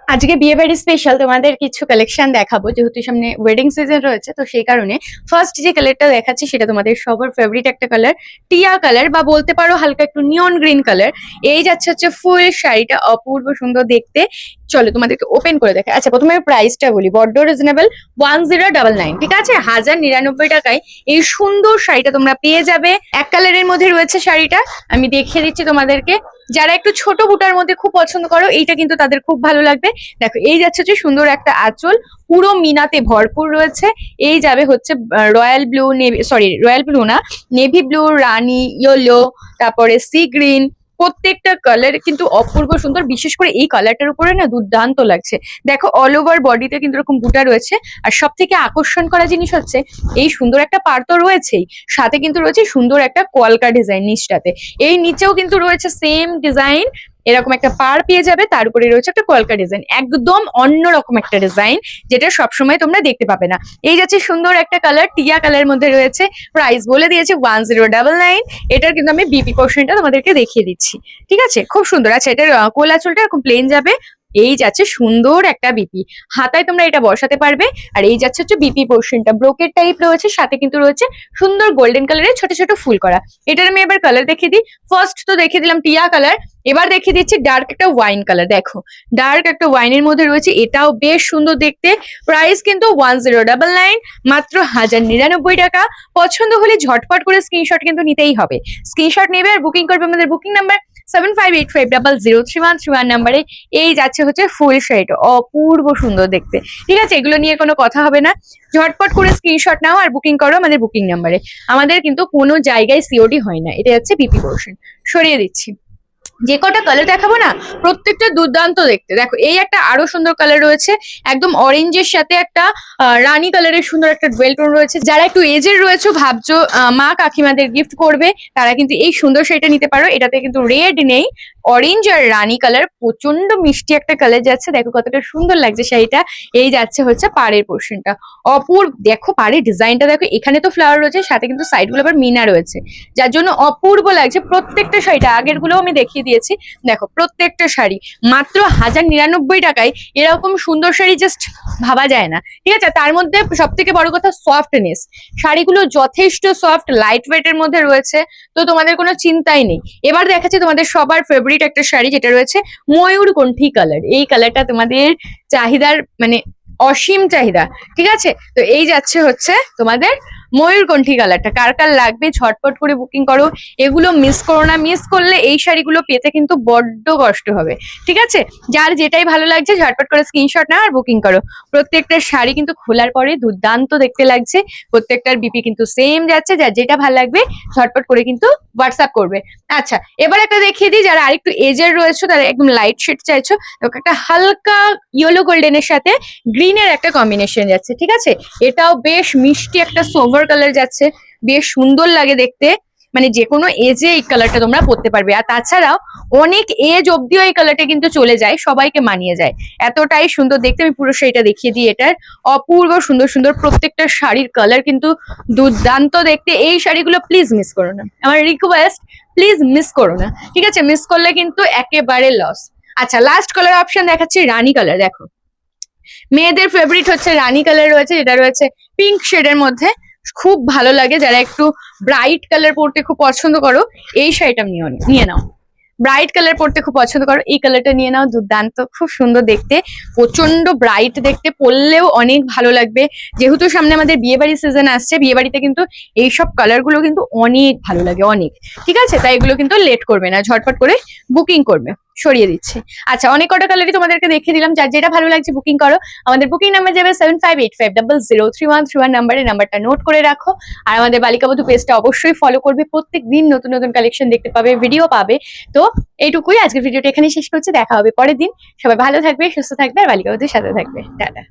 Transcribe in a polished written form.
আজকে বিয়ে বাড়ি স্পেশাল তোমাদের কিছু কালেকশন দেখাবো, যেহেতু সামনে ওয়েডিং সিজন রয়েছে। তো সেই কারণে ফার্স্ট যে কালারটা দেখাচ্ছি সেটা তোমাদের সবার ফেভারিট একটা কালার, টিয়া কালার বা বলতে পারো হালকা একটু নিয়ন গ্রিন কালার। এই যাচ্ছে হচ্ছে ফুল শাড়িটা, অপূর্ব সুন্দর দেখতে। চলো তোমাদেরকে ওপেন করে দেখে। আচ্ছা, প্রথমে প্রাইসটা বলি, বড্ড রিজনেবল, 1099, ঠিক আছে? 1099 টাকায় এই সুন্দর শাড়িটা তোমরা পেয়ে যাবে। এক কালারের মধ্যে রয়েছে শাড়িটা, আমি দেখিয়ে দিচ্ছি তোমাদেরকে। যারা একটু ছোট বুটার মধ্যে খুব পছন্দ করো, এইটা কিন্তু তাদের খুব ভালো লাগবে। দেখো, এই যাচ্ছে হচ্ছে সুন্দর একটা আঁচল, পুরো মিনাতে ভরপুর রয়েছে। এই যাবে হচ্ছে রয়্যাল ব্লু, রয়্যাল ব্লু না, নেভি ব্লু, রানী ইয়েলো, তারপরে সি গ্রিন। প্রত্যেকটা কালার কিন্তু অপূর্ব সুন্দর, বিশেষ করে এই কালারটার উপরে না দুর্দান্ত লাগছে। দেখো, অল ওভার বডিতে কিন্তু এরকম বুটা রয়েছে। আর সব থেকে আকর্ষণ করা জিনিস হচ্ছে এই সুন্দর একটা পাড় তো রয়েছেই, সাথে কিন্তু রয়েছে সুন্দর একটা কলকা ডিজাইন নিচটাতে। এই নিচেও কিন্তু রয়েছে সেম ডিজাইন, এরকম একটা পাড় পেয়ে যাবে, তার উপরে রয়েছে একটা কলকা ডিজাইন, একদম অন্যরকম একটা ডিজাইন, যেটা সবসময় তোমরা দেখতে পাবে না। এই যাচ্ছে সুন্দর একটা কালার, টিয়া কালারের মধ্যে রয়েছে। প্রাইস বলে দিয়েছে 1099। এটার কিন্তু আমি বিপি পোর্শনটা তোমাদেরকে দেখিয়ে দিচ্ছি, ঠিক আছে? খুব সুন্দর। আচ্ছা, এটার কোলা চুলটা এরকম প্লেন যাবে। এই যাচ্ছে সুন্দর একটা বিপি, হাতায় তোমরা এটা বসাতে পারবে। আর এই যাচ্ছে হচ্ছে বিপি পোর্শনটা, ব্রোকেট টাইপ রয়েছে, সাথে কিন্তু রয়েছে সুন্দর গোল্ডেন কালারের ছোট ছোট ফুল করা। এটার আমি এবার কালার দেখিয়ে দিই। ফার্স্ট তো দেখিয়ে দিলাম টিয়া কালার, এবার দেখিয়ে দিচ্ছি ডার্ক একটা ওয়াইন কালার। দেখো, ডার্ক একটা ওয়াইনের মধ্যে রয়েছে, এটাও বেশ সুন্দর দেখতে। প্রাইস কিন্তু 1099, মাত্র 1099 টাকা। পছন্দ হলে ঝটপট করে স্ক্রিনশট কিন্তু নিতেই হবে। স্ক্রিনশট নেবে আর বুকিং করবে আমাদের বুকিং নাম্বার 7585003131 নাম্বারে। এই যাচ্ছে হচ্ছে ফুল শাড়িটা, অপূর্ব সুন্দর দেখতে, ঠিক আছে? এগুলো নিয়ে কোনো কথা হবে না। ঝটপট করে স্ক্রিনশট নাও আর বুকিং করো আমাদের বুকিং নাম্বারে। আমাদের কিন্তু কোনো জায়গায় সিওডি হয় না। এটা হচ্ছে বিপি পোর্শন। সরিয়ে দিচ্ছি। যে কটা কালার দেখাবো না, প্রত্যেকটা দুর্দান্ত দেখতে। দেখো, এই একটা আরো সুন্দর কালার রয়েছে, একদম অরেঞ্জের সাথে একটা রানী কালারের সুন্দর একটা ডুয়েল টোন রয়েছে। যারা একটু এজের রয়েছে, ভাবছো মা কাকিমাদের গিফট করবে, তারা কিন্তু এই সুন্দর শাড়িটা নিতে পারো। এটাতে কিন্তু রেড নেই, অরেঞ্জ আর রানী কালার, প্রচন্ড মিষ্টি একটা কালার যাচ্ছে। দেখো কতটা সুন্দর লাগছে শাড়িটা। এই যাচ্ছে হচ্ছে পাড়ের পোর্শনটা, অপূর্ব। দেখো পাড়ের ডিজাইনটা দেখো, এখানে তো ফ্লাওয়ার রয়েছে, সাথে কিন্তু সাইড গুলো আবার মিনা রয়েছে, যার জন্য অপূর্ব লাগছে প্রত্যেকটা শাড়িটা। আগের গুলো আমি দেখিয়ে দিয়েছি। দেখো, প্রত্যেকটা শাড়ি মাত্র 1099 টাকায় এরকম সুন্দর শাড়ি জাস্ট ভাবা যায় না, ঠিক আছে? তার মধ্যে সব থেকে বড় কথা সফটনেস, শাড়িগুলো যথেষ্ট সফট, লাইট ওয়েট এর মধ্যে রয়েছে, তো তোমাদের কোনো চিন্তাই নেই। এবার দেখাচ্ছি তোমাদের সবার ফেভারিট একটা শাড়ি, যেটা রয়েছে ময়ূরকণ্ঠী কালার। এই কালারটা তোমাদের চাহিদার মানে অসীম চাহিদা, ঠিক আছে? তো এই যাচ্ছে হচ্ছে তোমাদের ময়ূরকণ্ঠী কালারটা। কার কার লাগবে ঝটপট করে বুকিং করো, এগুলো মিস করো না। মিস করলে এই শাড়িগুলো পেতে কিন্তু বড্ড কষ্ট হবে, ঠিক আছে? যার যেটাই ভালো লাগছে ঝটপট করে স্ক্রিনশট নাও আর বুকিং করো। প্রত্যেকটা শাড়ি কিন্তু খোলার পরে দুর্দান্ত দেখতে লাগছে, প্রত্যেকটার বিপি কিন্তু সেম যাচ্ছে। যার যেটা ভালো লাগবে ঝটপট করে কিন্তু হোয়াটসঅ্যাপ করবে। আচ্ছা, এবার একটা দেখিয়ে দিই, যারা আরেকটু এজের রয়েছে, তারা একদম লাইট শেড চাইছো, একটা হালকা ইয়েলো গোল্ডেনের সাথে গ্রিনের একটা কম্বিনেশন যাচ্ছে, ঠিক আছে? এটাও বেশ মিষ্টি একটা সোভার কালার যাচ্ছে, বেশ সুন্দর লাগে দেখতে। মানে যে কোনো এজে এই কালারটা তোমরা পরতে পারবে। আর তাছাড়াও অনেক এজ অব্দিও এই কালারটা কিন্তু চলে যায়, সবাইকে মানিয়ে যায়, এতটাই সুন্দর দেখতে। আমি পুরো শাড়িটা দেখিয়ে দিই। এটার অপূর্ব সুন্দর সুন্দর প্রত্যেকটা শাড়ির কালার কিন্তু দুর্দান্ত দেখতে। এই শাড়িগুলো প্লিজ মিস করো না, আমার রিকোয়েস্ট, প্লিজ মিস করো না, ঠিক আছে? মিস করলে কিন্তু একেবারে লস। আচ্ছা, লাস্ট কালার অপশন দেখাচ্ছি, রানী কালার। দেখো, মেয়েদের ফেভারিট হচ্ছে রানী কালার রয়েছে, যেটা রয়েছে পিঙ্ক শেডের মধ্যে। খুব ভালো লাগে, যারা একটু ব্রাইট কালার পরতে খুব পছন্দ করো, এই শাড়িটা নিয়ে নাও। ব্রাইট কালার পরতে খুব পছন্দ করো, এই কালারটা নিয়ে নাও, দুর্দান্ত, খুব সুন্দর দেখতে, প্রচন্ড ব্রাইট দেখতে, পরলেও অনেক ভালো লাগবে। যেহেতু সামনে আমাদের বিয়ে বাড়ি সিজন আসছে, বিয়ে বাড়িতে কিন্তু এইসব কালার গুলো কিন্তু অনেক ভালো লাগে, অনেক, ঠিক আছে? তাই এগুলো কিন্তু লেট করবে না, ঝটপট করে বুকিং করবে। সরিয়ে দিচ্ছে। আচ্ছা, অনেক কটা কালারই তোমাদেরকে দেখিয়ে দিলাম, যার যেটা ভালো লাগছে বুকিং করো। আমাদের বুকিং নাম্বার যাবে 7585003131 নাম্বারে, নাম্বারটা নোট করে রাখো। আর আমাদের বালিকাবধূ পেজটা অবশ্যই ফলো করবে, প্রত্যেক দিন নতুন নতুন কালেকশন দেখতে পাবে, ভিডিও পাবে। তো এইটুকুই, আজকের ভিডিওটা এখানে শেষ করছি, দেখা হবে পরের দিন। সবাই ভালো থাকবে, সুস্থ থাকবে আর বালিকাবধূর সাথে থাকবে। টাটা।